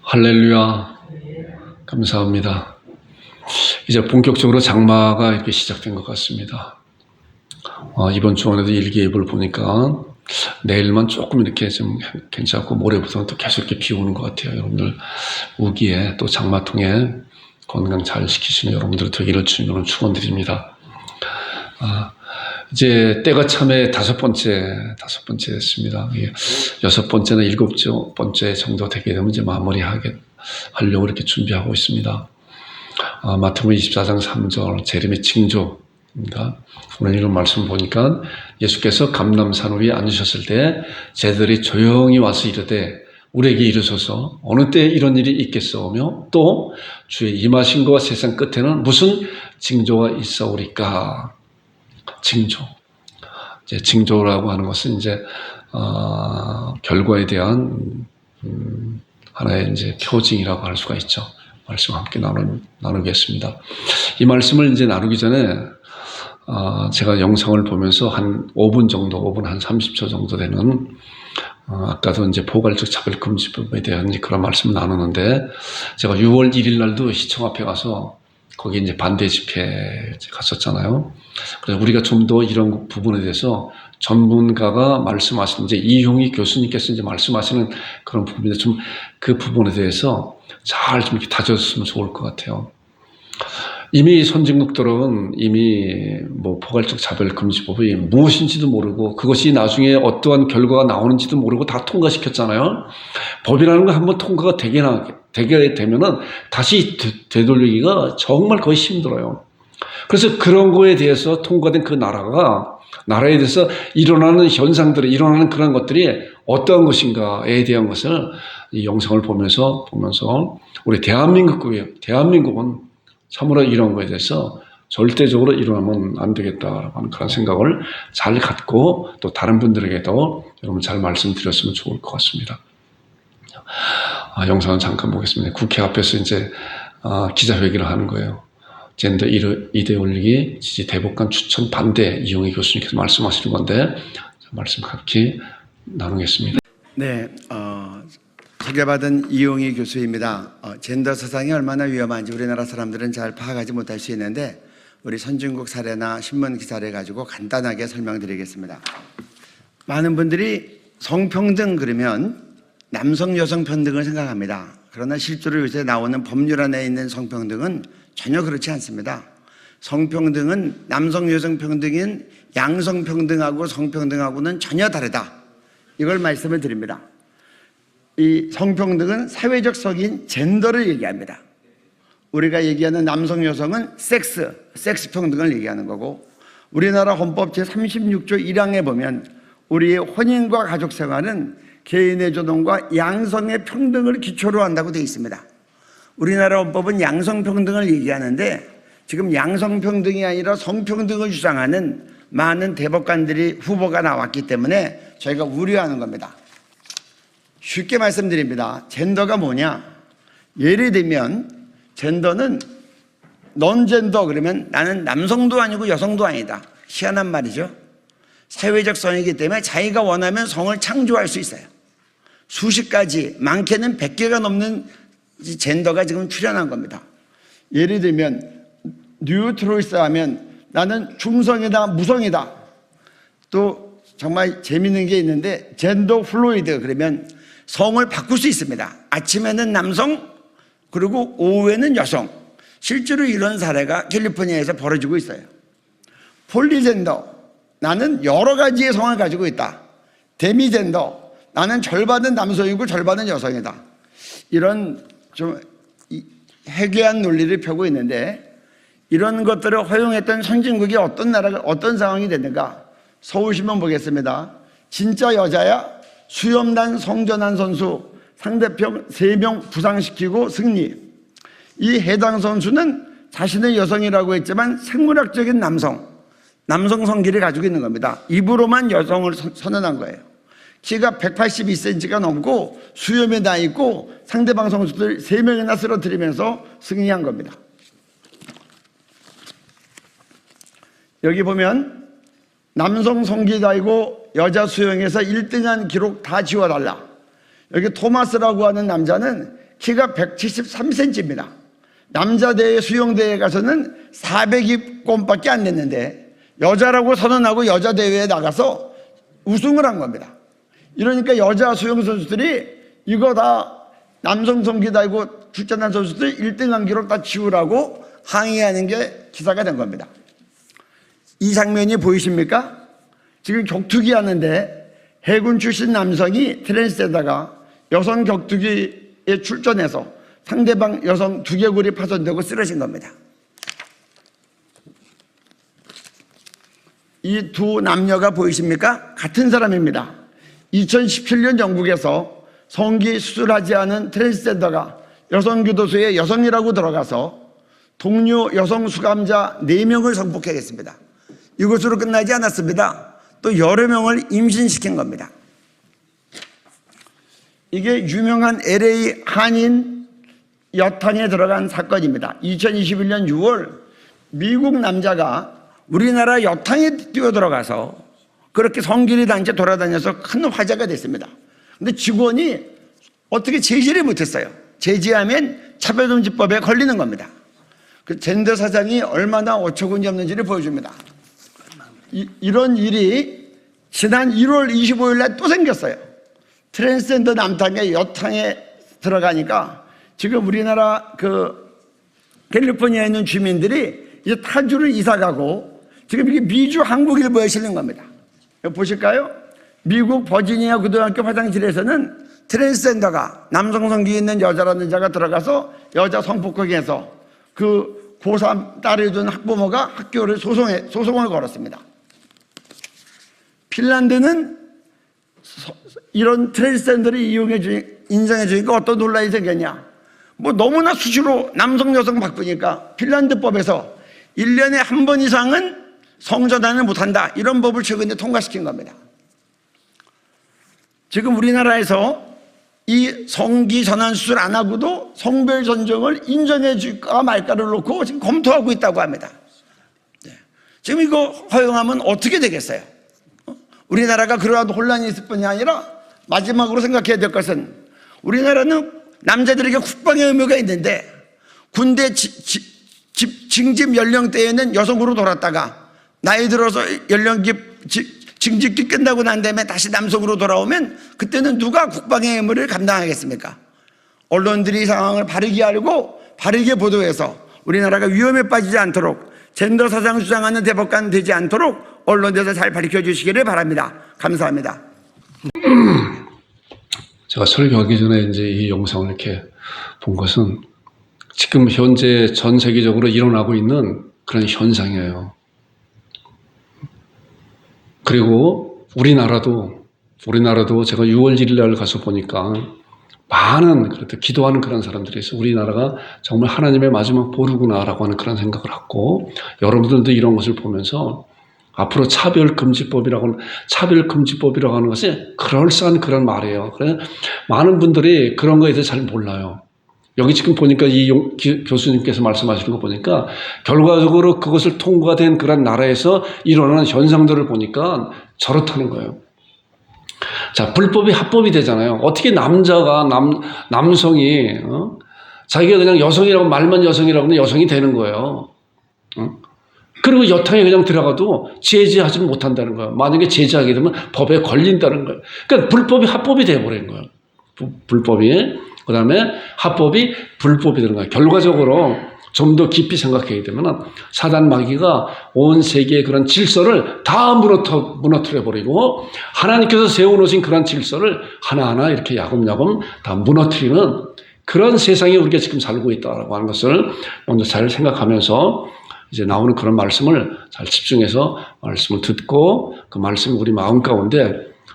할렐루야. 감사합니다. 이제 본격적으로 장마가 이렇게 시작된 것 같습니다. 이번 주간에도 일기예보를 보니까 내일만 조금 이렇게 좀 괜찮고 모레부터는 또 계속 이렇게 비 오는 것 같아요. 여러분들 우기에 또 장마통에 건강 잘 지키시는 여러분들 되기를 주님으로 축원드립니다. 이제 때가 참에 다섯 번째 됐습니다. 6번째나 7번째 정도 되게 되면 이제 하려고 이렇게 준비하고 있습니다. 마태복음 24장 3절 재림의 징조입니다. 오늘 이런 말씀 보니까 예수께서 감람산 위에 앉으셨을 때 제자들이 조용히 와서 이르되 우리에게 이르소서 어느 때 이런 일이 있겠사오며 또 주의 임하신 것과 세상 끝에는 무슨 징조가 있사오리까. 징조. 이제 징조라고 하는 것은 이제 결과에 대한 하나의 이제 표징이라고 할 수가 있죠. 말씀 함께 나누겠습니다. 이 말씀을 이제 나누기 전에 제가 영상을 보면서 한 5분 정도, 5분 한 30초 정도 되는 아까도 이제 포괄적 차별금지법에 대한 그런 말씀을 나누는데 제가 6월 1일 날도 시청 앞에 가서 거기 이제 반대 집회 갔었잖아요. 그래서 우리가 좀 더 이런 부분에 대해서 전문가가 말씀하시는 이제 이용희 교수님께서 이제 말씀하시는 그런 부분인데 좀 그 부분에 대해서 잘 좀 이렇게 다져줬으면 좋을 것 같아요. 이미 선진국들은 이미 포괄적 차별금지법이 무엇인지도 모르고 그것이 나중에 어떠한 결과가 나오는지도 모르고 다 통과시켰잖아요. 법이라는 거 한번 통과가 되게 되면은 다시 되돌리기가 정말 거의 힘들어요. 그래서 그런 거에 대해서 통과된 그 나라에 대해서 일어나는 현상들이, 일어나는 그런 것들이 어떠한 것인가에 대한 것을 이 영상을 보면서 우리 대한민국은 참으로 이런 거에 대해서 절대적으로 일어나면 안 되겠다라고 하는 그런 생각을 잘 갖고 또 다른 분들에게도 여러분 잘 말씀드렸으면 좋을 것 같습니다. 영상은 잠깐 보겠습니다. 국회 앞에서 이제 기자회견을 하는 거예요. 젠더 이데올로기 지지 대법관 추천 반대 이용희 교수님께서 말씀하시는 건데 말씀 같이 나누겠습니다. 네, 소개받은 이용희 교수입니다. 젠더 세상이 얼마나 위험한지 우리나라 사람들은 잘 파악하지 못할 수 있는데 우리 선진국 사례나 신문 기사를 가지고 간단하게 설명드리겠습니다. 많은 분들이 성평등 그러면 남성 여성 평등을 생각합니다. 그러나 실제로 요새 나오는 법률 안에 있는 성평등은 전혀 그렇지 않습니다. 성평등은 남성 여성 평등인 양성평등하고 성평등하고는 전혀 다르다. 이걸 말씀을 드립니다. 이 성평등은 사회적 성인 젠더를 얘기합니다. 우리가 얘기하는 남성 여성은 섹스 평등을 얘기하는 거고 우리나라 헌법 제36조 1항에 보면 우리의 혼인과 가족 생활은 개인의 존엄과 양성의 평등을 기초로 한다고 되어 있습니다. 우리나라 헌법은 양성평등을 얘기하는데 지금 양성평등이 아니라 성평등을 주장하는 많은 대법관들이 후보가 나왔기 때문에 저희가 우려하는 겁니다. 쉽게 말씀드립니다. 젠더가 뭐냐? 예를 들면 젠더는 넌젠더 그러면 나는 남성도 아니고 여성도 아니다. 희한한 말이죠. 사회적 성이기 때문에 자기가 원하면 성을 창조할 수 있어요. 수십 가지, 많게는 100개가 넘는 젠더가 지금 출현한 겁니다. 예를 들면 뉴트로이스 하면 나는 중성이다, 무성이다. 또 정말 재밌는 게 있는데 젠더 플루이드 그러면 성을 바꿀 수 있습니다. 아침에는 남성 그리고 오후에는 여성. 실제로 이런 사례가 캘리포니아에서 벌어지고 있어요. 폴리젠더 나는 여러 가지의 성을 가지고 있다. 데미젠더 나는 절반은 남성이고 절반은 여성이다. 이런 좀 해괴한 논리를 펴고 있는데 이런 것들을 허용했던 선진국이 어떤 상황이 됐는가? 서울신문 보겠습니다. 진짜 여자야? 수염난 성전환 선수 상대편 3명 부상시키고 승리. 이 해당 선수는 자신의 여성이라고 했지만 생물학적인 남성 성기를 가지고 있는 겁니다. 입으로만 여성을 선언한 거예요. 키가 182cm가 넘고 수염에 나 있고 상대방 선수들 3명이나 쓰러뜨리면서 승리한 겁니다. 여기 보면 남성 성기 달고 여자 수영에서 1등한 기록 다 지워달라. 여기 토마스라고 하는 남자는 키가 173cm입니다. 남자 대회 수영대회에 가서는 400입권밖에 안 냈는데 여자라고 선언하고 여자 대회에 나가서 우승을 한 겁니다. 이러니까 여자 수영 선수들이 이거 다 남성 성기다 이고 출전한 선수들 1등한 기록 다 지우라고 항의하는 게 기사가 된 겁니다. 이 장면이 보이십니까? 지금 격투기 하는데 해군 출신 남성이 트랜스젠더가 여성 격투기에 출전해서 상대방 여성 두개골이 파손되고 쓰러진 겁니다. 이 두 남녀가 보이십니까? 같은 사람입니다. 2017년 영국에서 성기 수술하지 않은 트랜스젠더가 여성 교도소에 여성이라고 들어가서 동료 여성 수감자 4명을 성폭행했습니다. 이것으로 끝나지 않았습니다. 또 여러 명을 임신시킨 겁니다. 이게 유명한 LA 한인 여탕에 들어간 사건입니다. 2021년 6월 미국 남자가 우리나라 여탕에 뛰어들어가서 그렇게 성기를 단체 돌아다녀서 큰 화제가 됐습니다. 근데 직원이 어떻게 제지를 못했어요. 제지하면 차별금지법에 걸리는 겁니다. 그 젠더 사장이 얼마나 어처구니 없는지를 보여줍니다. 이런 일이 지난 1월 25일 날 또 생겼어요. 트랜스젠더 남탕의 여탕에 들어가니까 지금 우리나라 그 캘리포니아에 있는 주민들이 이제 타주를 이사가고 지금 이게 미주 한국일보에 실린 겁니다. 보실까요? 미국 버지니아 고등학교 화장실에서는 트랜스젠더가 남성 성기 있는 여자라는 자가 들어가서 여자 성폭행해서 그 고3 딸을 둔 학부모가 학교를 소송을 걸었습니다. 핀란드는 이런 트랜스젠더를 인정해 주니까 어떤 논란이 생겼냐. 뭐 너무나 수시로 남성 여성 바꾸니까 핀란드법에서 1년에 한 번 이상은 성전환을 못한다. 이런 법을 최근에 통과시킨 겁니다. 지금 우리나라에서 이 성기 전환 수술 안 하고도 성별 전정을 인정해 줄까 말까를 놓고 지금 검토하고 있다고 합니다. 지금 이거 허용하면 어떻게 되겠어요? 우리나라가 그러한 혼란이 있을 뿐이 아니라 마지막으로 생각해야 될 것은 우리나라는 남자들에게 국방의 의무가 있는데 군대 징집 연령대에는 여성으로 돌았다가 나이 들어서 징집기 끝나고 난 다음에 다시 남성으로 돌아오면 그때는 누가 국방의 의무를 감당하겠습니까? 언론들이 이 상황을 바르게 알고 바르게 보도해서 우리나라가 위험에 빠지지 않도록 젠더 사상 주장하는 대법관 되지 않도록 언론에서 잘 밝혀 주시기를 바랍니다. 감사합니다. 제가 설교하기 전에 이제 이 영상을 이렇게 본 것은 지금 현재 전 세계적으로 일어나고 있는 그런 현상이에요. 그리고 우리나라도 제가 6월 1일 날 가서 보니까 많은 그래도 기도하는 그런 사람들이 있어요. 우리나라가 정말 하나님의 마지막 보루구나라고 하는 그런 생각을 하고 여러분들도 이런 것을 보면서 앞으로 차별금지법이라고 하는 것이 그럴싸한 그런 말이에요. 그래서 많은 분들이 그런 거에 대해서 잘 몰라요. 여기 지금 보니까 이 교수님께서 말씀하시는 거 보니까 결과적으로 그것을 통과된 그런 나라에서 일어나는 현상들을 보니까 저렇다는 거예요. 자, 불법이 합법이 되잖아요. 어떻게 남자가 남성이 자기가 그냥 여성이라고 말만 여성이라고 하면 여성이 되는 거예요. 그리고 여탕에 그냥 들어가도 제지하지 못한다는 거예요. 만약에 제지하게 되면 법에 걸린다는 거예요. 그러니까 불법이 합법이 되어버린 거예요. 불법이. 그 다음에 합법이 불법이 되는 거예요. 결과적으로 좀 더 깊이 생각하게 되면 사단 마귀가 온 세계의 그런 질서를 다 무너뜨려버리고 하나님께서 세워놓으신 그런 질서를 하나하나 이렇게 야금야금 다 무너뜨리는 그런 세상에 우리가 지금 살고 있다고 하는 것을 먼저 잘 생각하면서 이제 나오는 그런 말씀을 잘 집중해서 말씀을 듣고 그 말씀이 우리 마음 가운데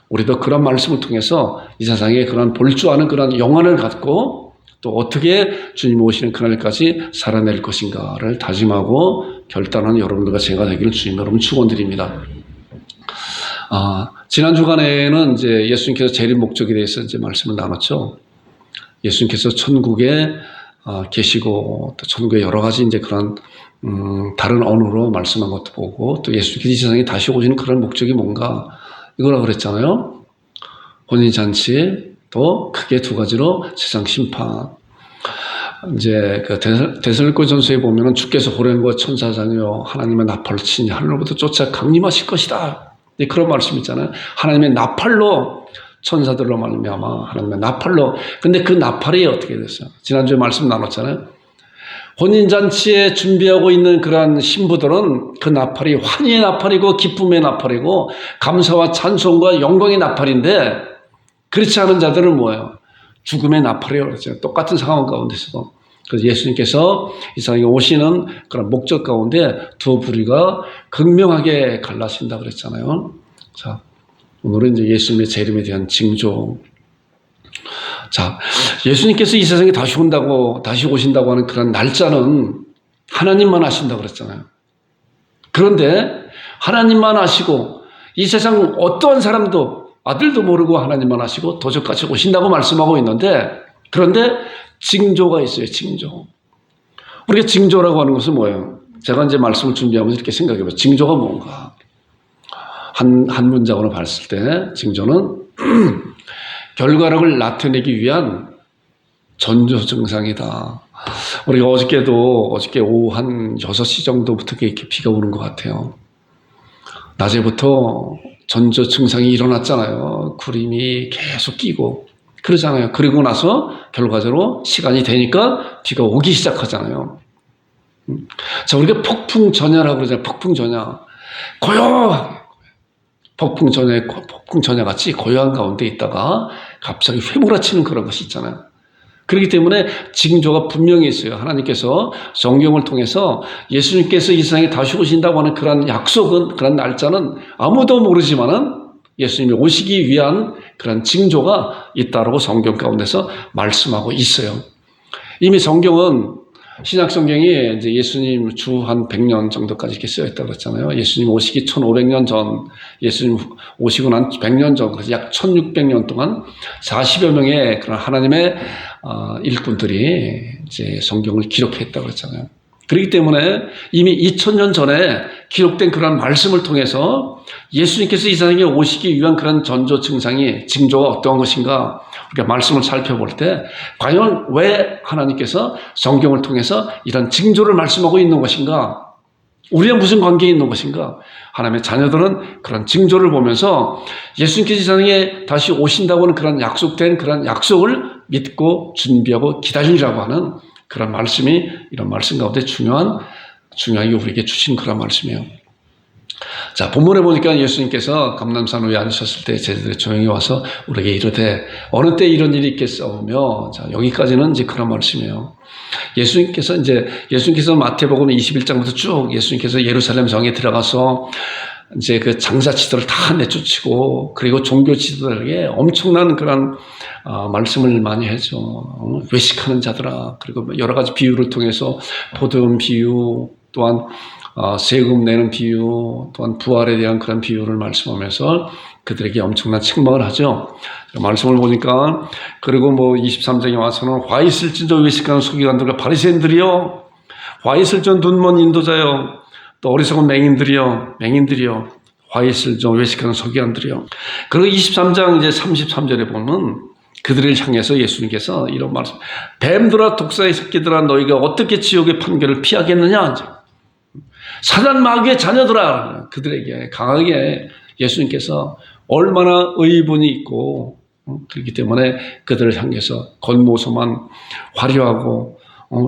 우리도 그런 말씀을 통해서 이 세상에 그런 볼 줄 아는 그런 영안을 갖고 또 어떻게 주님 오시는 그날까지 살아낼 것인가를 다짐하고 결단하는 여러분들과 제가 되기를 주님 여러분 축원드립니다. 지난 주간에는 이제 예수님께서 재림 목적에 대해서 이제 말씀을 나눴죠. 예수님께서 천국에 계시고 또 천국에 여러 가지 이제 그런 다른 언어로 말씀한 것도 보고 또 예수님께서 이 세상에 다시 오시는 그런 목적이 뭔가 이거라고 그랬잖아요. 혼인잔치 또 크게 두 가지로 세상 심판. 이제 그 데살로니가 전서에 보면은 주께서 호련과 천사장이요 하나님의 나팔로 치니 하늘로부터 쫓아 강림하실 것이다. 그런 말씀 있잖아요. 하나님의 나팔로 천사들로 말미암아 하나님의 나팔로. 근데 그 나팔이 어떻게 됐어요? 지난주에 말씀 나눴잖아요. 혼인잔치에 준비하고 있는 그러한 신부들은 그 나팔이 환희의 나팔이고 기쁨의 나팔이고 감사와 찬송과 영광의 나팔인데, 그렇지 않은 자들은 뭐예요? 죽음의 나팔이라고 그랬죠. 똑같은 상황 가운데서도. 그래서 예수님께서 이 세상에 오시는 그런 목적 가운데 두 부류가 극명하게 갈라진다 그랬잖아요. 자, 오늘은 이제 예수님의 재림에 대한 징조. 자, 예수님께서 이 세상에 다시 오신다고 하는 그런 날짜는 하나님만 아신다고 그랬잖아요. 그런데 하나님만 아시고 이 세상 어떠한 사람도 아들도 모르고 하나님만 아시고 도적같이 오신다고 말씀하고 있는데, 그런데 징조가 있어요. 징조. 우리가 징조라고 하는 것은 뭐예요? 제가 이제 말씀을 준비하면서 이렇게 생각해 봐요. 징조가 뭔가? 한 문장으로 봤을 때 징조는 결과력을 나타내기 위한 전조 증상이다. 우리가 어저께 오후 한 6시 정도부터 이렇게 비가 오는 것 같아요. 낮에부터 전조 증상이 일어났잖아요. 구름이 계속 끼고 그러잖아요. 그리고 나서 결과적으로 시간이 되니까 비가 오기 시작하잖아요. 자, 우리가 폭풍전야라고 그러잖아요. 폭풍전야. 고요하게. 폭풍전야 같이 고요한 가운데 있다가 갑자기 휘몰아치는 그런 것이 있잖아요. 그렇기 때문에 징조가 분명히 있어요. 하나님께서 성경을 통해서 예수님께서 이 세상에 다시 오신다고 하는 그런 약속은, 그런 날짜는 아무도 모르지만은 예수님이 오시기 위한 그런 징조가 있다라고 성경 가운데서 말씀하고 있어요. 이미 성경은, 신약 성경이 이제 예수님 주 한 100년 정도까지 이렇게 쓰여 있다고 그랬잖아요. 예수님 오시기 1500년 전, 예수님 오시고 난 100년 전, 그래서 약 1600년 동안 40여 명의 그런 하나님의 일꾼들이 이제 성경을 기록했다고 그랬잖아요. 그렇기 때문에 이미 2000년 전에 기록된 그런 말씀을 통해서 예수님께서 이 세상에 오시기 위한 그런 전조 증상이, 징조가 어떠한 것인가, 우리가 말씀을 살펴볼 때 과연 왜 하나님께서 성경을 통해서 이런 징조를 말씀하고 있는 것인가, 우리와 무슨 관계에 있는 것인가. 하나님의 자녀들은 그런 징조를 보면서 예수님께서 이 세상에 다시 오신다고 하는 그런 약속된 그런 약속을 믿고 준비하고 기다리라고 하는 그런 말씀이, 이런 말씀 가운데 중요하게 우리에게 주신 그런 말씀이에요. 자, 본문에 보니까 예수님께서 감람산 위에 앉으셨을 때 제자들이 조용히 와서 우리에게 이르되 어느 때 이런 일이 있겠사오며, 자, 여기까지는 이제 그런 말씀이에요. 예수님께서 마태복음 21장부터 쭉 예수님께서 예루살렘 성에 들어가서 이제 그 장사치들을 다 내쫓고, 그리고 종교 지도자에게 엄청난 그런 말씀을 많이 하죠. 외식하는 자들아, 그리고 여러 가지 비유를 통해서 포도원 비유, 또한 세금 내는 비유, 또한 부활에 대한 그런 비유를 말씀하면서 그들에게 엄청난 책망을 하죠. 말씀을 보니까, 그리고 23장에 와서는 화 있을진저 외식하는 서기관들과 바리새인들이요, 화 있을진 눈먼 인도자요, 또 어리석은 맹인들이요, 화 있을저 외식하는 서기관들이요. 그리고 23장 이제 33절에 보면 그들을 향해서 예수님께서 이런 말씀, 뱀들아 독사의 새끼들아 너희가 어떻게 지옥의 판결을 피하겠느냐. 사단 마귀의 자녀들아, 그들에게 강하게 예수님께서 얼마나 의분이 있고, 그렇기 때문에 그들을 향해서 겉모습만 화려하고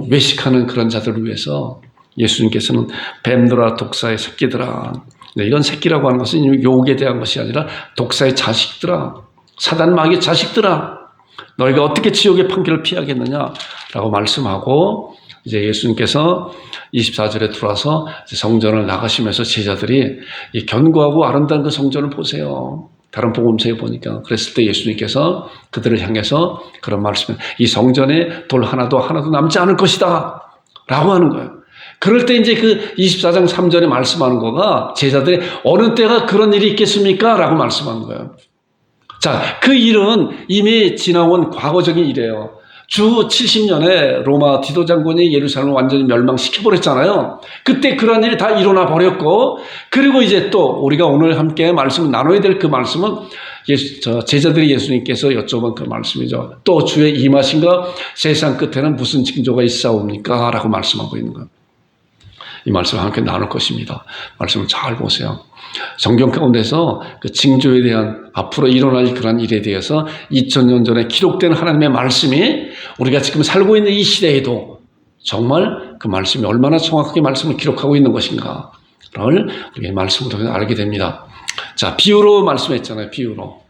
외식하는 그런 자들을 위해서 예수님께서는 뱀들아 독사의 새끼들아, 이런 새끼라고 하는 것은 욕에 대한 것이 아니라 독사의 자식들아, 사단 마귀의 자식들아, 너희가 어떻게 지옥의 판결을 피하겠느냐라고 말씀하고, 이제 예수님께서 24절에 들어와서 성전을 나가시면서 제자들이 이 견고하고 아름다운 그 성전을 보세요. 다른 복음서에 보니까. 그랬을 때 예수님께서 그들을 향해서 그런 말씀을, 이 성전에 돌 하나도 남지 않을 것이다 라고 하는 거예요. 그럴 때 이제 그 24장 3절에 말씀하는 거가 제자들이 어느 때가 그런 일이 있겠습니까? 라고 말씀하는 거예요. 자, 그 일은 이미 지나온 과거적인 일이에요. 주 70년에 로마 디도 장군이 예루살렘을 완전히 멸망시켜버렸잖아요. 그때 그런 일이 다 일어나 버렸고, 그리고 이제 또 우리가 오늘 함께 말씀을 나눠야 될 그 말씀은 제자들이 예수님께서 여쭤본 그 말씀이죠. 또 주의 임하신가 세상 끝에는 무슨 징조가 있사옵니까? 라고 말씀하고 있는 거예요. 이 말씀을 함께 나눌 것입니다. 말씀을 잘 보세요. 성경 가운데서 그 징조에 대한 앞으로 일어날 그런 일에 대해서 2000년 전에 기록된 하나님의 말씀이 우리가 지금 살고 있는 이 시대에도 정말 그 말씀이 얼마나 정확하게 말씀을 기록하고 있는 것인가를 우리가 이 말씀을 통해서 알게 됩니다. 자, 비유로 말씀했잖아요. 비유로.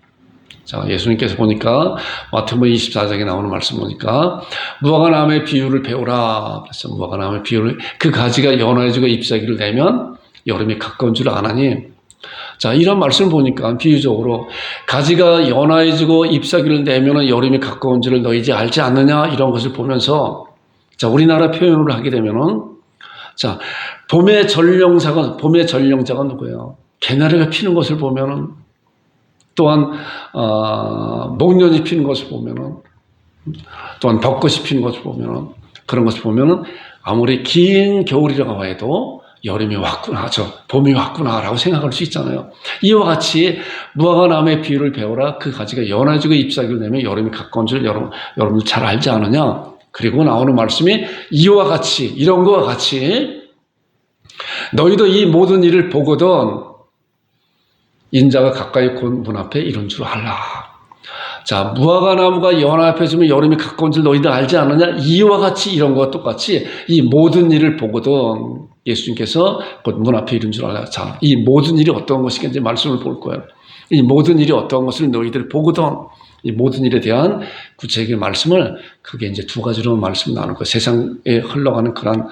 자, 예수님께서 보니까 마태복음 24장에 나오는 말씀 보니까 무화과나무의 비유를 배우라. 그래서 무화과나무의 비유를 그 가지가 연화해지고 잎사귀를 내면 여름이 가까운 줄 아나니. 자, 이런 말씀을 보니까 비유적으로 가지가 연화해지고 잎사귀를 내면 여름이 가까운 줄을 너희 이제 알지 않느냐 이런 것을 보면서 자, 우리나라 표현을 하게 되면은 자, 봄의 전령자가 누구예요? 개나리가 피는 것을 보면은 또한 목련이 피는 것을 보면은 또한 벚꽃이 피는 것을 보면은 그런 것을 보면은 아무리 긴 겨울이라고 해도 여름이 왔구나, 봄이 왔구나라고 생각할 수 있잖아요. 이와 같이 무화과나무의 비유를 배우라. 그 가지가 연해지고 잎사귀를 내면 여름이 가까운 줄 여러분들 잘 알지 않느냐. 그리고 나오는 말씀이 이와 같이 이런 것과 같이 너희도 이 모든 일을 보거든 인자가 가까이 곧 문 앞에 이런 줄 알라. 자, 무화과나무가 연합해지면 여름이 가까운 줄 너희들 알지 않느냐? 이와 같이 이런 것과 똑같이 이 모든 일을 보거든 예수님께서 곧 문 앞에 이런 줄 알라. 자, 이 모든 일이 어떤 것인지 말씀을 볼 거예요. 이 모든 일이 어떤 것을 너희들 보거든. 이 모든 일에 대한 구체적인 말씀을 크게 이제 두 가지로 말씀을 나눌 거예요. 세상에 흘러가는 그런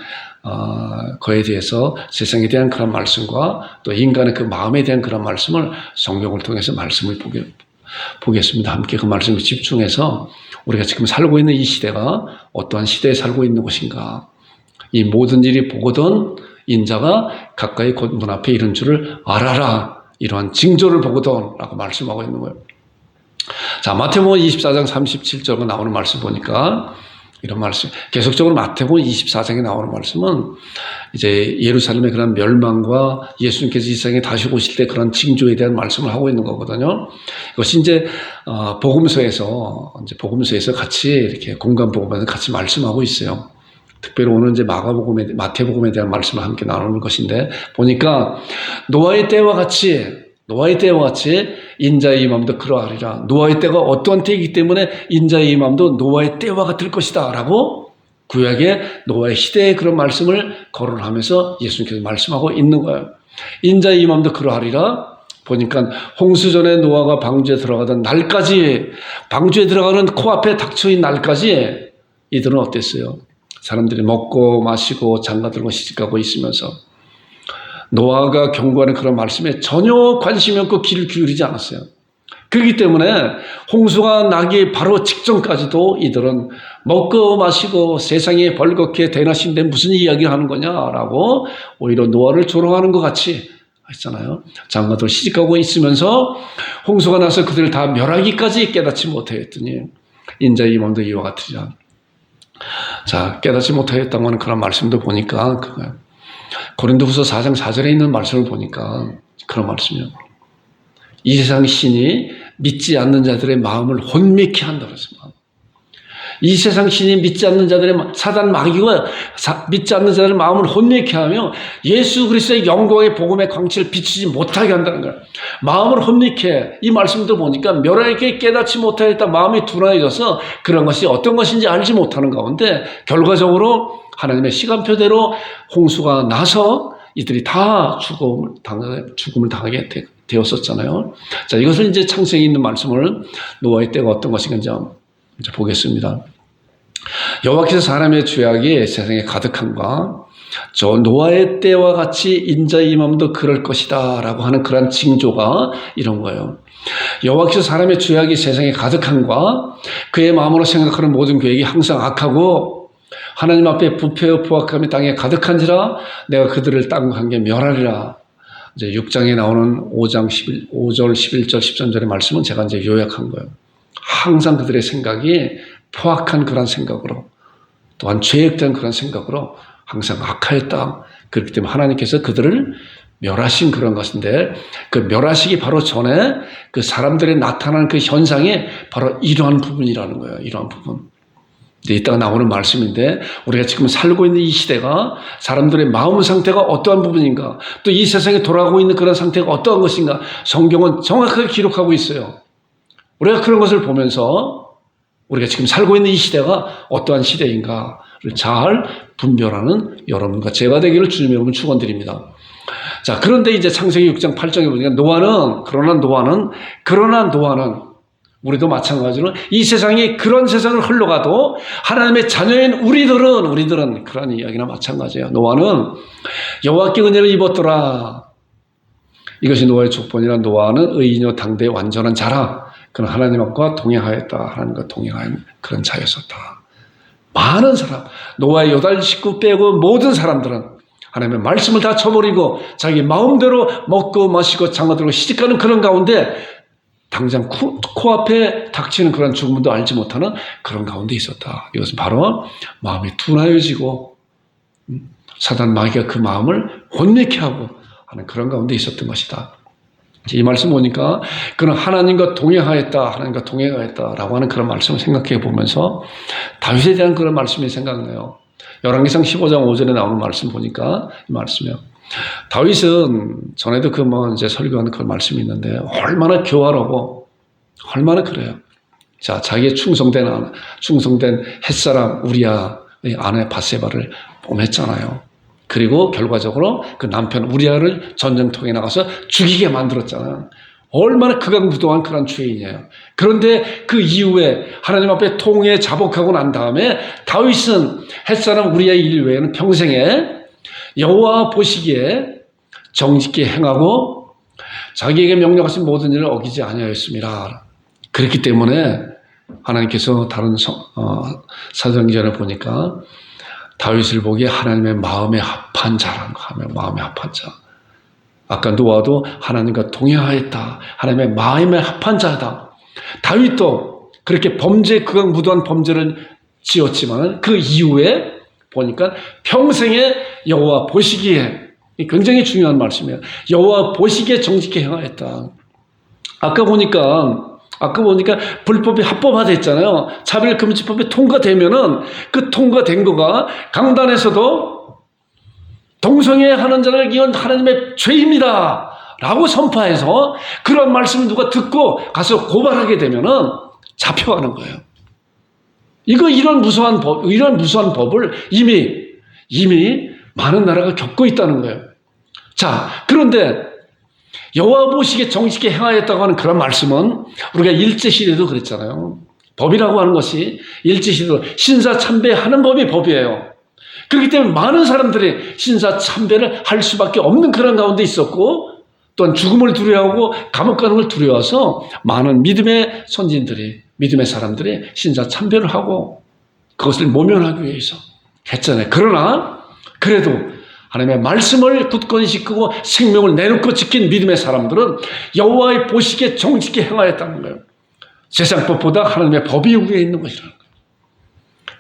거에 대해서 세상에 대한 그런 말씀과 또 인간의 그 마음에 대한 그런 말씀을 성경을 통해서 말씀을 보겠습니다. 함께 그 말씀에 집중해서 우리가 지금 살고 있는 이 시대가 어떠한 시대에 살고 있는 것인가. 이 모든 일이 보거든 인자가 가까이 곧 문 앞에 이른 줄을 알아라. 이러한 징조를 보거든 라고 말씀하고 있는 거예요. 자, 마태복음 24장 37절에 나오는 말씀 보니까 이런 말씀, 계속적으로 마태복음 24장에 나오는 말씀은 이제 예루살렘의 그런 멸망과 예수님께서 이 세상에 다시 오실 때 그런 징조에 대한 말씀을 하고 있는 거거든요. 이것이 이제 복음서에서 같이 이렇게 공간 복음에서 같이 말씀하고 있어요. 특별히 오늘 이제 마태복음에 대한 말씀을 함께 나누는 것인데 보니까 노아의 때와 같이 인자의 임함도 그러하리라. 노아의 때가 어떠한 때이기 때문에 인자의 임함도 노아의 때와 같을 것이다 라고 구약의 노아의 시대의 그런 말씀을 거론하면서 예수님께서 말씀하고 있는 거예요. 인자의 임함도 그러하리라. 보니까 홍수전에 노아가 방주에 들어가던 날까지, 방주에 들어가는 코앞에 닥쳐인 날까지 이들은 어땠어요? 사람들이 먹고 마시고 장가들고 시집가고 있으면서 노아가 경고하는 그런 말씀에 전혀 관심이 없고 귀를 기울이지 않았어요. 그렇기 때문에 홍수가 나기 바로 직전까지도 이들은 먹고 마시고 세상에 벌겋게 대낮인데 무슨 이야기를 하는 거냐라고 오히려 노아를 조롱하는 것 같이 했잖아요. 장가들 시집가고 있으면서 홍수가 나서 그들을 다 멸하기까지 깨닫지 못하였더니 인자의 임함도 이와 같으리라. 자, 깨닫지 못하였다고 하는 그런 말씀도 보니까 그거예요. 고린도후서 4장 4절에 있는 말씀을 보니까 그런 말씀이요. 이 세상 신이 믿지 않는 자들의 마음을 혼미케 한다 그랬습니다. 이 세상 신이 믿지 않는 자들의 사단 마귀가 믿지 않는 자들의 마음을 혼미케 하며 예수 그리스도의 영광의 복음의 광채를 비추지 못하게 한다는 거예요. 마음을 혼미케, 이 말씀도 보니까 멸하게 깨닫지 못하였다 마음이 둔하여져서 그런 것이 어떤 것인지 알지 못하는 가운데 결과적으로 하나님의 시간표대로 홍수가 나서 이들이 다 죽음을 당하게 되었었잖아요. 자, 이것을 이제 창세기에 있는 말씀을 노아의 때가 어떤 것인가 이제 보겠습니다. 여호와께서 사람의 죄악이 세상에 가득함과 저 노아의 때와 같이 인자의 임함도 그럴 것이다 라고 하는 그런 징조가 이런 거예요. 여호와께서 사람의 죄악이 세상에 가득함과 그의 마음으로 생각하는 모든 계획이 항상 악하고 하나님 앞에 부패와 포악함이 땅에 가득한지라 내가 그들을 땅과 함께 멸하리라. 이제 6장에 나오는 5절, 11절, 13절의 말씀은 제가 이제 요약한 거예요. 항상 그들의 생각이 포악한 그런 생각으로 또한 죄악된 그런 생각으로 항상 악하였다. 그렇기 때문에 하나님께서 그들을 멸하신 그런 것인데 그 멸하시기 바로 전에 그 사람들의 나타나는 그 현상이 바로 이러한 부분이라는 거예요. 이러한 부분. 이따가 나오는 말씀인데 우리가 지금 살고 있는 이 시대가 사람들의 마음 상태가 어떠한 부분인가 또 이 세상에 돌아가고 있는 그런 상태가 어떠한 것인가 성경은 정확하게 기록하고 있어요. 우리가 그런 것을 보면서 우리가 지금 살고 있는 이 시대가 어떠한 시대인가를 잘 분별하는 여러분과 제가 되기를 주님 여러분 축원드립니다. 자, 그런데 이제 창세기 6장 8장에 보니까 노아는 우리도 마찬가지로 이 세상이 그런 세상을 흘러가도 하나님의 자녀인 우리들은 그런 이야기나 마찬가지예요. 노아는 여호와께 은혜를 입었더라. 이것이 노아의 족본이라. 노아는 의인이요 당대의 완전한 자라. 그는 하나님과 동행하였다. 하나님과 동행하는 그런 자였었다. 많은 사람, 노아의 여덟 식구 빼고 모든 사람들은 하나님의 말씀을 다 쳐버리고 자기 마음대로 먹고 마시고 장가들고 시집가는 그런 가운데 당장 코앞에 닥치는 그런 죽음도 알지 못하는 그런 가운데 있었다. 이것은 바로 마음이 둔하여지고 사단 마귀가 그 마음을 혼미케 하고 하는 그런 가운데 있었던 것이다. 이 말씀 보니까 그는 하나님과 동행하였다라고 하는 그런 말씀을 생각해 보면서 다윗에 대한 그런 말씀이 생각나요. 열왕기상 15장 5절에 나오는 말씀 보니까 이 말씀이요. 다윗은 전에도 이제 설교하는 그런 말씀이 있는데 얼마나 교활하고 얼마나 그래요. 자, 자기의 충성된 햇사람 우리아의 아내 바세바를 범했잖아요. 그리고 결과적으로 그 남편 우리아를 전쟁통에 나가서 죽이게 만들었잖아요. 얼마나 극악무도한 그런 죄인이에요. 그런데 그 이후에 하나님 앞에 통에 자복하고 난 다음에 다윗은 햇사람 우리아의 일 외에는 평생에 여호와 보시기에 정직히 행하고 자기에게 명령하신 모든 일을 어기지 아니하였습니다. 그렇기 때문에 하나님께서 다른 사도행전을 보니까 다윗을 보기에 하나님의 마음에 합한 자라는 거 하면 마음에 합한 자. 아까 노아도 하나님과 동행하였다. 하나님의 마음에 합한 자다. 다윗도 그렇게 극악무도한 범죄를 지었지만 그 이후에 보니까 평생에 여호와 보시기에 굉장히 중요한 말씀이에요. 여호와 보시기에 정직히 행하였다. 아까 보니까 불법이 합법화됐잖아요. 차별금지법이 통과되면은 그 통과된 거가 강단에서도 동성애하는 자를 이건 하나님의 죄입니다 라고 선포해서 그런 말씀을 누가 듣고 가서 고발하게 되면은 잡혀가는 거예요. 이런 무서운 법을 이미 많은 나라가 겪고 있다는 거예요. 자, 그런데 여호와 보시기에 정직히 행하였다고 하는 그런 말씀은 우리가 일제시대도 그랬잖아요. 법이라고 하는 것이 일제시대도 신사참배하는 법이 법이에요. 그렇기 때문에 많은 사람들이 신사참배를 할 수밖에 없는 그런 가운데 있었고 또한 죽음을 두려워하고 감옥 가는 걸 두려워해서 많은 믿음의 사람들이 신사참배를 하고 그것을 모면하기 위해서 했잖아요. 그러나 그래도 하나님의 말씀을 굳건히 지키고 생명을 내놓고 지킨 믿음의 사람들은 여호와의 보시기에 정직히 행하였다는 거예요. 세상 법보다 하나님의 법이 위에 있는 것이라는 거예요.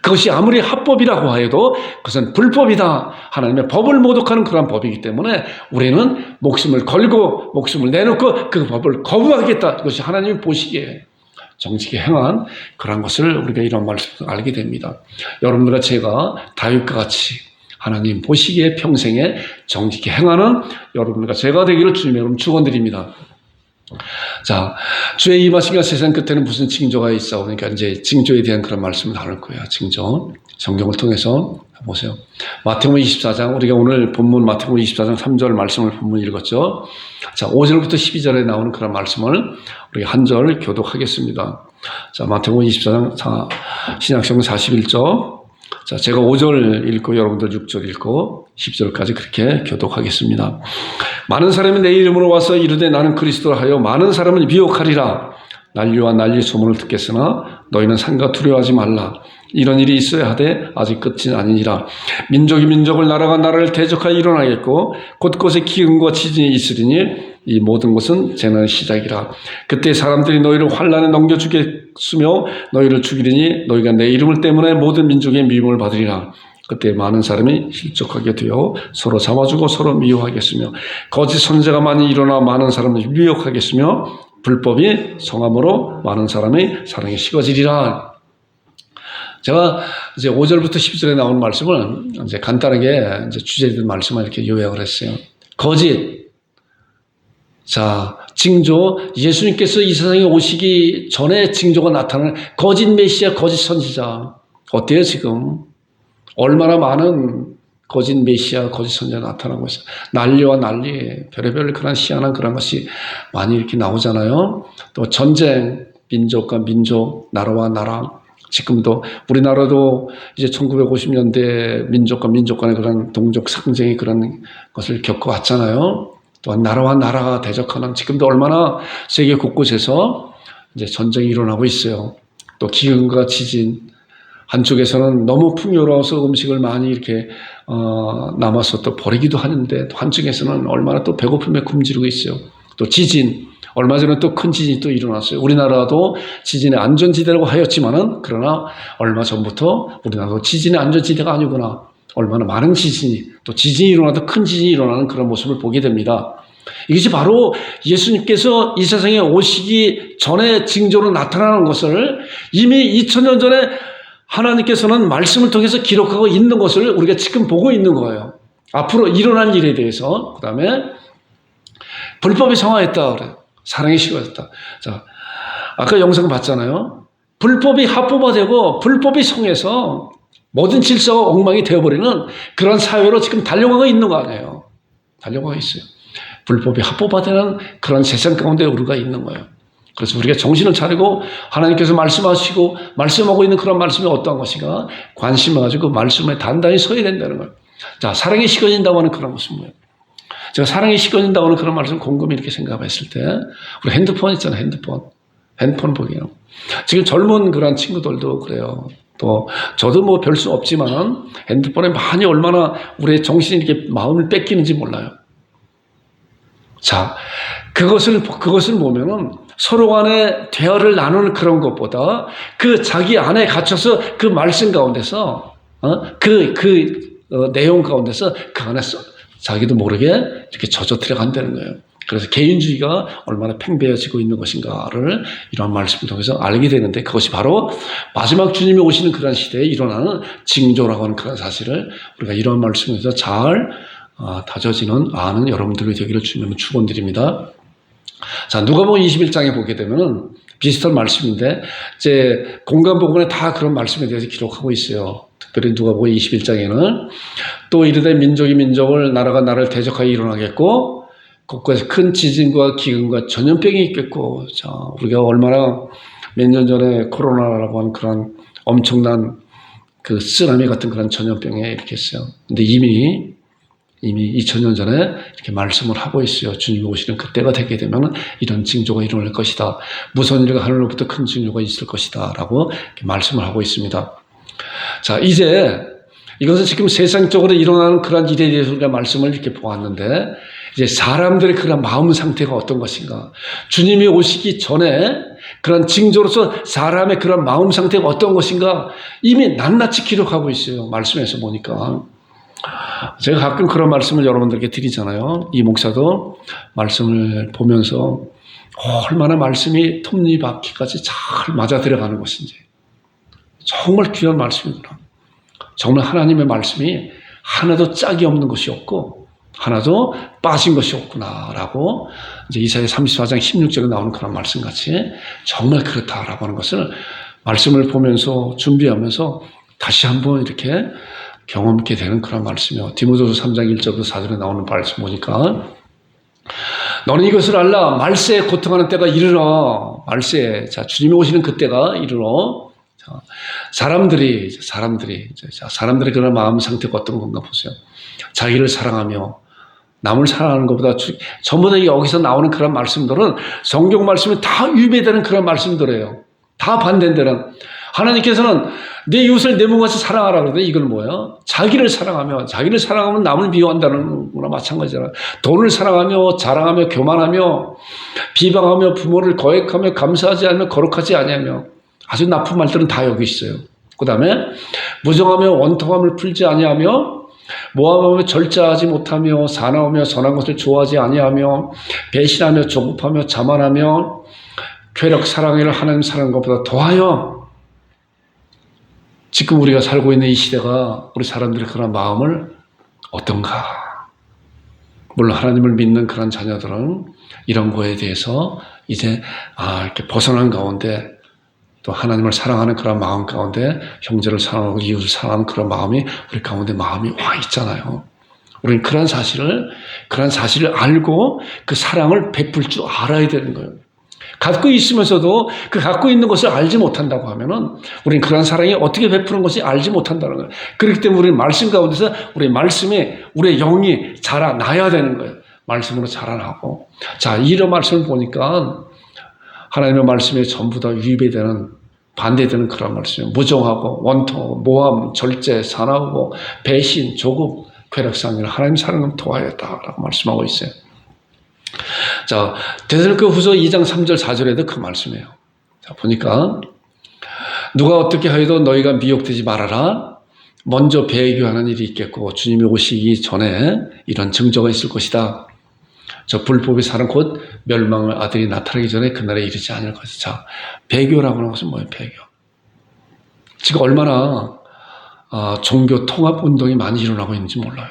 그것이 아무리 합법이라고 해도 그것은 불법이다. 하나님의 법을 모독하는 그런 법이기 때문에 우리는 목숨을 걸고 목숨을 내놓고 그 법을 거부하겠다. 그것이 하나님이 보시기에 정직히 행한 그런 것을 우리가 이런 말씀을 알게 됩니다. 여러분들과 제가 다윗과 같이 하나님 보시기에 평생에 정직히 행하는 여러분들과 제가 되기를 주님 여러분 축원드립니다. 자, 주의 임하시기가 세상 끝에는 무슨 징조가 있어? 그러니까 이제 징조에 대한 그런 말씀을 나눌 거예요. 징조. 성경을 통해서 보세요. 마태복음 24장, 우리가 오늘 본문 마태복음 24장 3절 말씀을 본문 읽었죠. 자, 5절부터 12절에 나오는 그런 말씀을 우리가 한 절 교독하겠습니다. 자, 마태복음 24장 신약성경 41절. 자, 제가 5절 읽고 여러분들 6절 읽고 10절까지 그렇게 교독하겠습니다. 많은 사람이 내 이름으로 와서 이르되 나는 그리스도라 하여 많은 사람을 미혹하리라. 난리와 난리 소문을 듣겠으나 너희는 삼가 두려워하지 말라. 이런 일이 있어야 하되 아직 끝이 아니니라. 민족이 민족을 나라가 나라를 대적하여 일어나겠고 곳곳에 기근과 지진이 있으리니 이 모든 것은 재난의 시작이라. 그때 사람들이 너희를 환난에 넘겨주게 쓰며 너희를 죽이리니 너희가 내 이름을 때문에 모든 민족의 미움을 받으리라. 그때 많은 사람이 실족하게 되어 서로 잡아주고 서로 미워하겠으며 거짓 선지자가 많이 일어나 많은 사람을 미혹하겠으며 불법이 성함으로 많은 사람의 사랑이 식어지리라. 제가 이제 5절부터 10절에 나오는 말씀을 이제 간단하게 이제 주제된 말씀을 이렇게 요약을 했어요. 거짓. 자, 징조. 예수님께서 이 세상에 오시기 전에 징조가 나타나는 거짓 메시아, 거짓 선지자. 어때요, 지금? 얼마나 많은 거짓 메시아, 거짓 선지자가 나타나고 있어요. 난리와 난리, 별의별 그런 희한한 그런 것이 많이 이렇게 나오잖아요. 또 전쟁, 민족과 민족, 나라와 나라. 지금도 우리나라도 이제 1950년대 민족과 민족 간의 그런 동족 상쟁의 그런 것을 겪어왔잖아요. 또한 나라와 나라가 대적하는 지금도 얼마나 세계 곳곳에서 이제 전쟁이 일어나고 있어요. 또 기근과 지진. 한쪽에서는 너무 풍요로워서 음식을 많이 이렇게 남아서 또 버리기도 하는데 또 한쪽에서는 얼마나 또 배고픔에 굶주리고 있어요. 또 지진. 얼마 전에 또 큰 지진이 또 일어났어요. 우리나라도 지진의 안전지대라고 하였지만은 그러나 얼마 전부터 우리나라도 지진의 안전지대가 아니구나. 얼마나 많은 지진이 또 지진이 일어나도 큰 지진이 일어나는 그런 모습을 보게 됩니다. 이것이 바로 예수님께서 이 세상에 오시기 전에 징조로 나타나는 것을 이미 2000년 전에 하나님께서는 말씀을 통해서 기록하고 있는 것을 우리가 지금 보고 있는 거예요. 앞으로 일어날 일에 대해서. 그 다음에 불법이 성화했다 그래요. 사랑이 식어졌다. 자, 아까 영상 봤잖아요. 불법이 합법화되고 불법이 성해서 모든 질서가 엉망이 되어버리는 그런 사회로 지금 달려가고 있는 거 아니에요. 달려가고 있어요. 불법이 합법화되는 그런 세상 가운데 우리가 있는 거예요. 그래서 우리가 정신을 차리고 하나님께서 말씀하시고 말씀하고 있는 그런 말씀이 어떠한 것인가 관심을 가지고 그 말씀에 단단히 서야 된다는 거예요. 자, 사랑이 식어진다고 하는 그런 것은 뭐예요? 제가 사랑이 식어진다고 하는 그런 말씀 곰곰이 이렇게 생각했을 때 우리 핸드폰 있잖아요. 핸드폰 보게요. 지금 젊은 그런 친구들도 그래요. 또 저도 뭐 별 수 없지만 핸드폰에 많이 얼마나 우리의 정신이 이렇게 마음을 뺏기는지 몰라요. 자, 그것을 보면은 서로 간에 대화를 나누는 그런 것보다 그 자기 안에 갇혀서 그 말씀 가운데서 내용 가운데서 그 안에서 자기도 모르게 이렇게 젖어 들어간다는 거예요. 그래서 개인주의가 얼마나 팽배해지고 있는 것인가를 이런 말씀을 통해서 알게 되는데 그것이 바로 마지막 주님이 오시는 그런 시대에 일어나는 징조라고 하는 그런 사실을 우리가 이런 말씀에서 잘 다져지는 아는 여러분들이 되기를 주님은 축원드립니다. 자, 누가복음 21장에 보게 되면은 비슷한 말씀인데 이제 공간복음에 다 그런 말씀에 대해서 기록하고 있어요. 특별히 누가복음 21장에는 또 이르되 민족이 민족을 나라가 나라를 대적하여 일어나겠고 곳곳에 큰 지진과 기근과 전염병이 있겠고 자, 우리가 얼마나 몇 년 전에 코로나라고 하는 그런 엄청난 그 쓰나미 같은 그런 전염병에 이렇게 했어요. 근데 이미 2000년 전에 이렇게 말씀을 하고 있어요. 주님이 오시는 그때가 되게 되면 이런 징조가 일어날 것이다. 무서운 일과 하늘로부터 큰 징조가 있을 것이다. 라고 이렇게 말씀을 하고 있습니다. 자, 이제 이것은 지금 세상적으로 일어나는 그런 일에 대해서 우리가 말씀을 이렇게 보았는데 이제 사람들의 그런 마음 상태가 어떤 것인가. 주님이 오시기 전에 그런 징조로서 사람의 그런 마음 상태가 어떤 것인가 이미 낱낱이 기록하고 있어요. 말씀에서 보니까. 제가 가끔 그런 말씀을 여러분들에게 드리잖아요. 이 목사도 말씀을 보면서 얼마나 말씀이 톱니바퀴까지 잘 맞아 들어가는 것인지 정말 귀한 말씀이구나. 정말 하나님의 말씀이 하나도 짝이 없는 것이 없고 하나도 빠진 것이 없구나라고 이제 이사야 34장 16절에 나오는 그런 말씀같이 정말 그렇다라고 하는 것을 말씀을 보면서 준비하면서 다시 한번 이렇게 경험하게 되는 그런 말씀이요. 디모데후서 3장 1절부터 4절에 나오는 말씀 보니까 너는 이것을 알라. 말세에 고통하는 때가 이르러. 말세에. 자, 주님이 오시는 그때가 이르러. 자, 사람들이 그런 마음 상태가 어떤 건가 보세요. 자기를 사랑하며 남을 사랑하는 것보다 전부 다 여기서 나오는 그런 말씀들은 성경 말씀이 다 위배되는 그런 말씀들이에요. 다 반대되는. 하나님께서는 내 이웃을 내 몸같이 사랑하라 그러는데 이건 뭐야? 자기를 사랑하면 남을 미워한다는 거나 마찬가지잖아. 돈을 사랑하며 자랑하며 교만하며 비방하며 부모를 거역하며 감사하지 않으며 거룩하지 아니하며 아주 나쁜 말들은 다 여기 있어요. 그 다음에 무정하며 원통함을 풀지 아니하며 모함하며 절제하지 못하며 사나우며 선한 것을 좋아하지 아니하며 배신하며 조급하며 자만하며 쾌락 사랑을 하나님 사랑하는 것보다 더하여 지금 우리가 살고 있는 이 시대가 우리 사람들의 그런 마음을 어떤가. 물론 하나님을 믿는 그런 자녀들은 이런 거에 대해서 이제 이렇게 벗어난 가운데 또 하나님을 사랑하는 그런 마음 가운데 형제를 사랑하고 이웃을 사랑하는 그런 마음이 우리 가운데 마음이 와 있잖아요. 우리는 그런 사실을 알고 그 사랑을 베풀 줄 알아야 되는 거예요. 갖고 있으면서도 그 갖고 있는 것을 알지 못한다고 하면은 우리는 그런 사랑이 어떻게 베푸는 것이 알지 못한다는 거예요. 그렇기 때문에 우리는 말씀 가운데서 우리 말씀이 우리의 영이 자라나야 되는 거예요. 말씀으로 자라나고. 자, 이런 말씀을 보니까 하나님의 말씀에 전부 다 위배되는 반대되는 그런 말씀이에요. 무정하고 원통, 모함, 절제, 사나우고 배신, 조급, 쾌락상을 하나님 사랑을 도하였다라고 말씀하고 있어요. 자, 데살로니가후서 2장 3절 4절에도 그 말씀이에요. 자, 보니까 누가 어떻게 하여도 너희가 미혹되지 말아라. 먼저 배교하는 일이 있겠고 주님이 오시기 전에 이런 증거가 있을 것이다. 저 불법의 사람 곧 멸망의 아들이 나타나기 전에 그날에 이르지 않을 것이다. 자, 배교라고 하는 것은 뭐예요? 배교. 지금 얼마나 종교 통합 운동이 많이 일어나고 있는지 몰라요.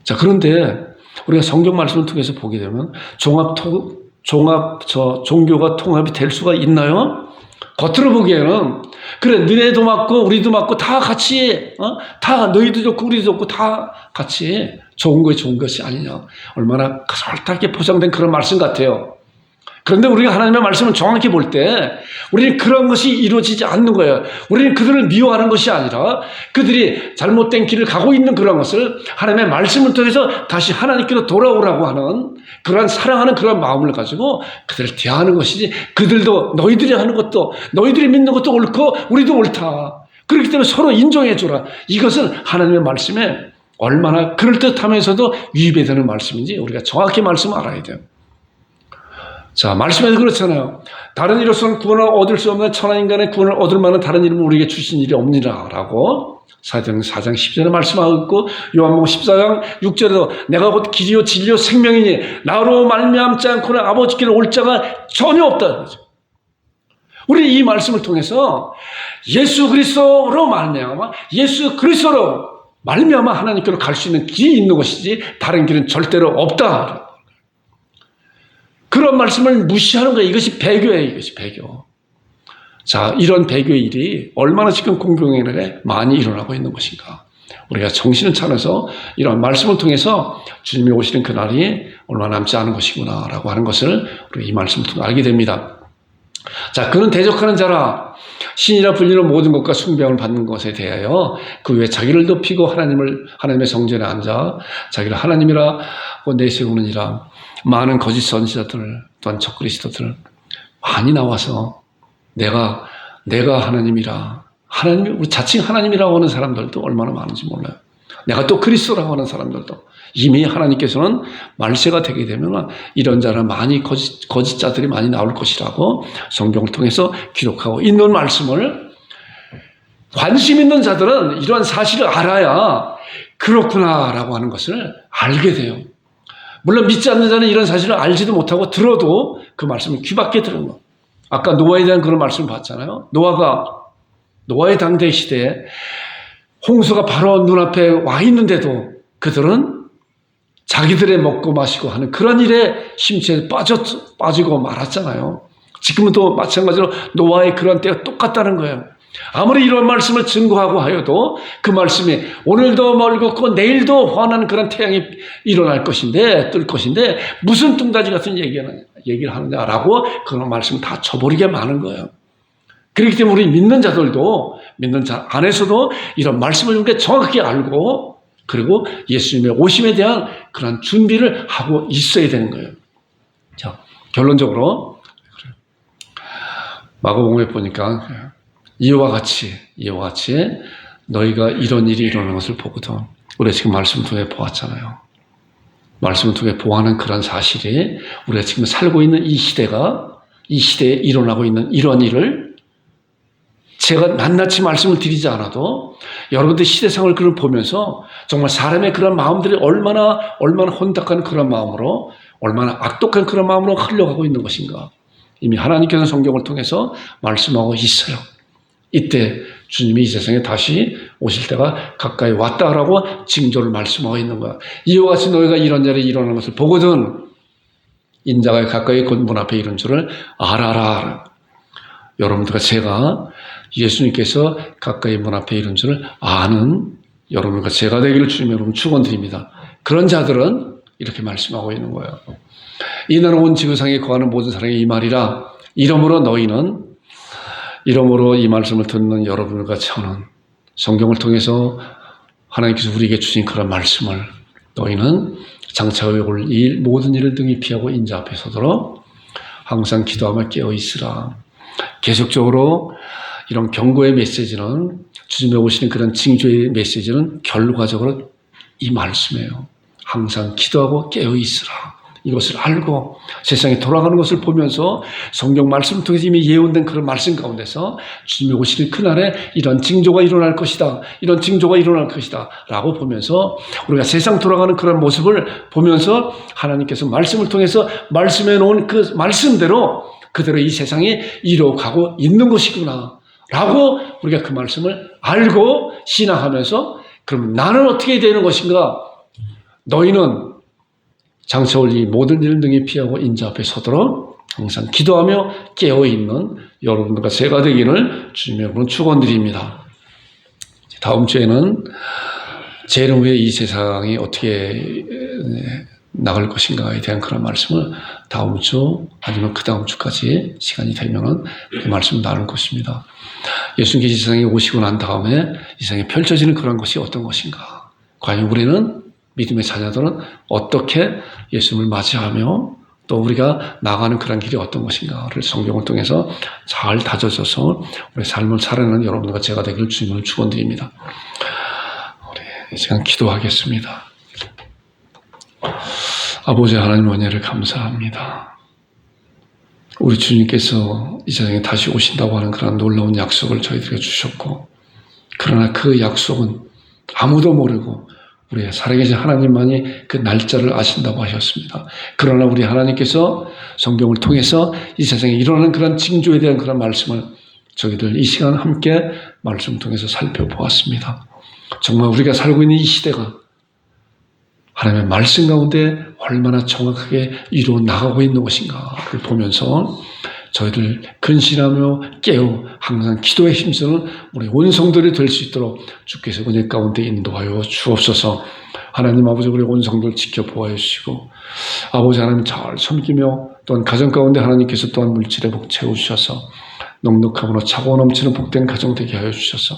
자, 그런데 우리가 성경 말씀을 통해서 보게 되면 종교가 통합이 될 수가 있나요? 겉으로 보기에는 그래 너네도 맞고 우리도 맞고 다 같이 다 너희도 좋고 우리도 좋고 다 같이 좋은 것이 아니냐. 얼마나 설탕하게 포장된 그런 말씀 같아요. 그런데 우리가 하나님의 말씀을 정확히 볼 때 우리는 그런 것이 이루어지지 않는 거예요. 우리는 그들을 미워하는 것이 아니라 그들이 잘못된 길을 가고 있는 그런 것을 하나님의 말씀을 통해서 다시 하나님께로 돌아오라고 하는 그러한 사랑하는 그런 마음을 가지고 그들을 대하는 것이지, 그들도 너희들이 하는 것도 너희들이 믿는 것도 옳고 우리도 옳다. 그렇기 때문에 서로 인정해 줘라. 이것은 하나님의 말씀에 얼마나 그럴듯하면서도 위배되는 말씀인지 우리가 정확히 말씀을 알아야 돼요. 자, 말씀에서 그렇잖아요. 다른 이로서는 구원을 얻을 수 없는 천하인간의 구원을 얻을 만한 다른 이름을 우리에게 주신 일이 없느니라 라고 사도행전 4장 10절에 말씀하고 있고, 요한복음 14장 6절에도 내가 곧 길이요 진리요 생명이니 나로 말미암지 않고는 아버지께로 올 자가 전혀 없다. 우리 이 말씀을 통해서 예수 그리스도로 말미암아 예수 그리스도로 말미암아 하나님께로 갈 수 있는 길이 있는 것이지 다른 길은 절대로 없다. 그런 말씀을 무시하는 거예요. 이것이 배교예요. 이것이 배교. 자, 이런 배교의 일이 얼마나 지금 공동연합에 많이 일어나고 있는 것인가. 우리가 정신을 차려서 이런 말씀을 통해서 주님이 오시는 그날이 얼마 남지 않은 것이구나 라고 하는 것을 우리가 이 말씀을 통해 알게 됩니다. 자, 그는 대적하는 자라 신이라 불리는 모든 것과 숭배함을 받는 것에 대하여 그 외에 자기를 높이고 하나님의 성전에 앉아 자기를 하나님이라고 내세우느니라. 많은 거짓 선지자들 또한 적그리스도들 많이 나와서 내가 하나님이라, 하나님, 우리 자칭 하나님이라고 하는 사람들도 얼마나 많은지 몰라요. 내가 또 그리스도라고 하는 사람들도 이미 하나님께서는 말세가 되게 되면 이런 자는 많이 거짓자들이 많이 나올 것이라고 성경을 통해서 기록하고 있는 말씀을 관심 있는 자들은 이러한 사실을 알아야 그렇구나라고 하는 것을 알게 돼요. 물론 믿지 않는 자는 이런 사실을 알지도 못하고 들어도 그 말씀을 귀밖에 들은 거. 아까 노아에 대한 그런 말씀을 봤잖아요. 노아의 당대 시대에 홍수가 바로 눈앞에 와 있는데도 그들은 자기들의 먹고 마시고 하는 그런 일에 심취해 빠지고 말았잖아요. 지금은 또 마찬가지로 노아의 그런 때가 똑같다는 거예요. 아무리 이런 말씀을 증거하고 하여도 그 말씀이 오늘도 멀고 내일도 환한 그런 태양이 일어날 것인데, 뜰 것인데 무슨 뚱다지 같은 얘기를 하느냐라고 그런 말씀을 다 쳐버리게 많은 거예요. 그렇기 때문에 우리 믿는 자들도 믿는 자 안에서도 이런 말씀을 이렇게 정확히 알고 그리고 예수님의 오심에 대한 그런 준비를 하고 있어야 되는 거예요. 자, 결론적으로 마가복음에 보니까 이와 같이 너희가 이런 일이 일어나는 것을 보거든. 우리가 지금 말씀을 통해 보았잖아요. 말씀을 통해 보아하는 그런 사실이 우리가 지금 살고 있는 이 시대에 일어나고 있는 이런 일을 제가 낱낱이 말씀을 드리지 않아도 여러분들 시대상을 그걸 보면서 정말 사람의 그런 마음들이 얼마나 혼탁한 그런 마음으로, 얼마나 악독한 그런 마음으로 흘러가고 있는 것인가. 이미 하나님께서 성경을 통해서 말씀하고 있어요. 이때 주님이 이 세상에 다시 오실 때가 가까이 왔다라고 징조를 말씀하고 있는 거야. 이와 같이 너희가 이런 자리에 일어나는 것을 보거든 인자가 가까이 곧 문 앞에 이른 줄을 알아라. 여러분들과 제가 예수님께서 가까이 문 앞에 이른 줄을 아는 여러분과 제가 되기를 주님 여러분 축원드립니다. 그런 자들은 이렇게 말씀하고 있는 거예요. 이는 온 지구상에 거하는 모든 사람이 이 말이라. 이러므로 이 말씀을 듣는 여러분과 저는 성경을 통해서 하나님께서 우리에게 주신 그런 말씀을 너희는 장차에 올 일 모든 일을 등이 피하고 인자 앞에 서도록 항상 기도하며 깨어 있으라. 계속적으로 이런 경고의 메시지는, 주님의 오시는 그런 징조의 메시지는 결과적으로 이 말씀이에요. 항상 기도하고 깨어 있으라. 이것을 알고 세상이 돌아가는 것을 보면서 성경 말씀을 통해서 이미 예언된 그런 말씀 가운데서 주님이 오시는 그날에 이런 징조가 일어날 것이다. 이런 징조가 일어날 것이다. 라고 보면서 우리가 세상 돌아가는 그런 모습을 보면서 하나님께서 말씀을 통해서 말씀해 놓은 그 말씀대로 그대로 이 세상이 이루어가고 있는 것이구나. 라고 우리가 그 말씀을 알고 신앙하면서 그럼 나는 어떻게 되는 것인가? 너희는 장차 올 이 모든 일을 등에 피하고 인자 앞에 서도록 항상 기도하며 깨어있는 여러분들과 제가 되기를 주님의 이름으로 축원드립니다. 다음 주에는 제 이름 후에 이 세상이 어떻게 나갈 것인가에 대한 그런 말씀을 다음 주 아니면 그 다음 주까지 시간이 되면은 그 말씀을 나눌 것입니다. 예수님께서 이 세상에 오시고 난 다음에 이 세상에 펼쳐지는 그런 것이 어떤 것인가? 과연 우리는 믿음의 자녀들은 어떻게 예수님을 맞이하며 또 우리가 나가는 그런 길이 어떤 것인가를 성경을 통해서 잘 다져져서 우리 삶을 살아내는 여러분과 제가 되기를 주님을 축원드립니다. 우리 이 시간 기도하겠습니다. 아버지 하나님 은혜를 감사합니다. 우리 주님께서 이 세상에 다시 오신다고 하는 그런 놀라운 약속을 저희들에게 주셨고, 그러나 그 약속은 아무도 모르고 우리 살아계신 하나님만이 그 날짜를 아신다고 하셨습니다. 그러나 우리 하나님께서 성경을 통해서 이 세상에 일어나는 그런 징조에 대한 그런 말씀을 저희들 이 시간 함께 말씀 통해서 살펴보았습니다. 정말 우리가 살고 있는 이 시대가 하나님의 말씀 가운데 얼마나 정확하게 이루어 나가고 있는 것인가를 보면서 저희들 근신하며 깨어 항상 기도에 힘쓰는 우리 온 성도들이 될 수 있도록 주께서 은혜 가운데 인도하여 주옵소서. 하나님 아버지 우리 온 성도를 지켜보아 주시고 아버지 하나님 잘 섬기며 또한 가정 가운데 하나님께서 또한 물질의 복 채우셔서 넉넉함으로 차고 넘치는 복된 가정 되게 하여 주셔서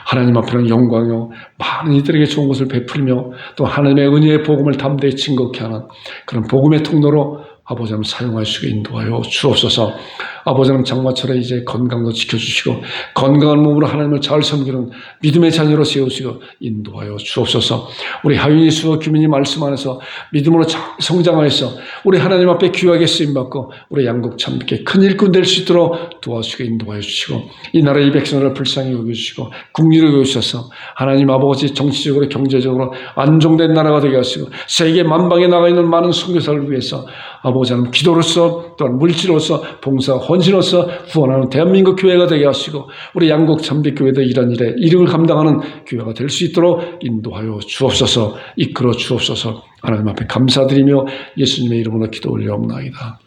하나님 앞에는 영광이요 많은 이들에게 좋은 것을 베풀며 또 하나님의 은혜의 복음을 담대히 증거케 하는 그런 복음의 통로로 아버지 하나님 사용하시고 인도하여 주옵소서. 아버지 하나님 장마철에 이제 건강도 지켜주시고 건강한 몸으로 하나님을 잘 섬기는 믿음의 자녀로 세우시고 인도하여 주옵소서. 우리 하윤이 수호 규민이 말씀 안에서 믿음으로 잘 성장하여서 우리 하나님 앞에 귀하게 쓰임받고 우리 양국 참께 큰 일꾼 될 수 있도록 도와주시고 인도하여 주시고 이 나라의 백성을 불쌍히 여겨주시고 국리를 여겨주셔서 하나님 아버지 정치적으로 경제적으로 안정된 나라가 되게 하시고 세계 만방에 나가 있는 많은 선교사를 위해서 아버지 하나님 기도로서 또한 물질로서 봉사 헌신으로서 후원하는 대한민국 교회가 되게 하시고 우리 양국 참배교회도 이런 일에 이름을 감당하는 교회가 될 수 있도록 인도하여 주옵소서. 이끌어 주옵소서. 하나님 앞에 감사드리며 예수님의 이름으로 기도 올려옵나이다.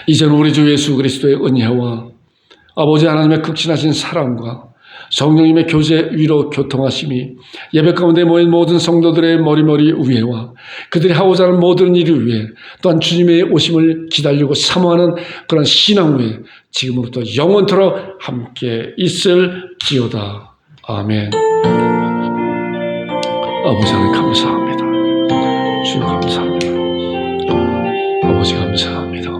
이제는 우리 주 예수 그리스도의 은혜와 아버지 하나님의 극진하신 사랑과 성령님의 교제 위로 교통하심이 예배 가운데 모인 모든 성도들의 머리머리 위에와 그들이 하고자 하는 모든 일 위에 또한 주님의 오심을 기다리고 사모하는 그런 신앙 위에 지금으로부터 영원토록 함께 있을지어다. 아멘. 아버지 하나님 감사합니다. 주님 감사합니다. 아버지 감사합니다.